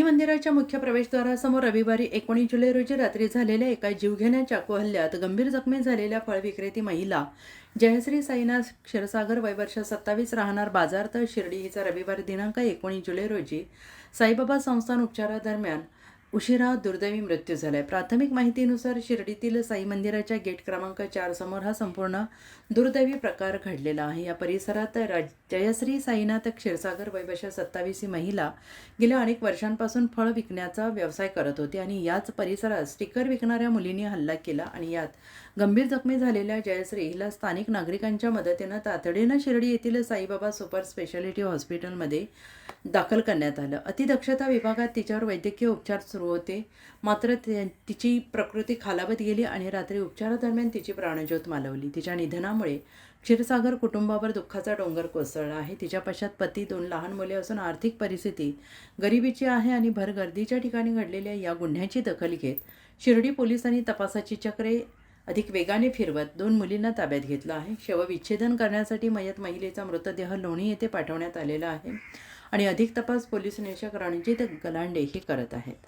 मंदिराच्या मुख्य प्रवेशद्वारासमोर रविवारी 19 जुलै रोजी रात्री झालेल्या एका जीवघेण्या चाकू हल्ल्यात गंभीर जखमी झालेल्या फळविक्रेती महिला जयश्री साईनाथ क्षीरसागर वय वर्ष 27 राहणार बाजारतळ शिर्डी हिचा रविवारी दिनांक 19 जुलै रोजी साईबाबा संस्थान उपचारादरम्यान उशिरा दुर्दैवी मृत्यू झालाय। प्राथमिक माहितीनुसार शिर्डीतील साई मंदिराच्या गेट क्रमांक 4 समोर हा संपूर्ण दुर्दैवी प्रकार घडलेला आहे। या परिसरात जयश्री साईनाथ क्षीरसागर वय वर्ष 27 ही महिला गेल्या अनेक वर्षांपासून फळ विकण्याचा व्यवसाय करत होती आणि याच परिसरात स्टिकर विकणाऱ्या मुलींनी हल्ला केला आणि यात गंभीर जखमी झालेल्या जयश्री हिला स्थानिक नागरिकांच्या मदतीने तातडीने शिर्डी येथील साईबाबा सुपर स्पेशालिटी हॉस्पिटलमध्ये दाखल करण्यात आलं। अतिदक्षता विभागात तिच्यावर वैद्यकीय उपचार सुरू होते, मात्र तिची प्रकृती खालावत गेली आणि रात्री उपचारादरम्यान तिची प्राणज्योत मालवली। तिच्या निधनामुळे क्षीरसागर कुटुंबावर दुःखाचा डोंगर कोसळला आहे। तिच्या पश्चात पती, 2 लहान मुले असून आर्थिक परिस्थिती गरिबीची आहे आणि भरगर्दीच्या ठिकाणी घडलेल्या या गुन्ह्याची दखल घेत शिर्डी पोलिसांनी तपासाची चक्रे अधिक वेगाने फिरवत 2 मुलींना ताब्यात घेतलं आहे। शवविच्छेदन करण्यासाठी मयत महिलेचा मृतदेह लोणी येथे पाठवण्यात आलेला आहे आणि अधिक तपास पोलीस निरीक्षक रणजित गलांडे हे करत आहेत।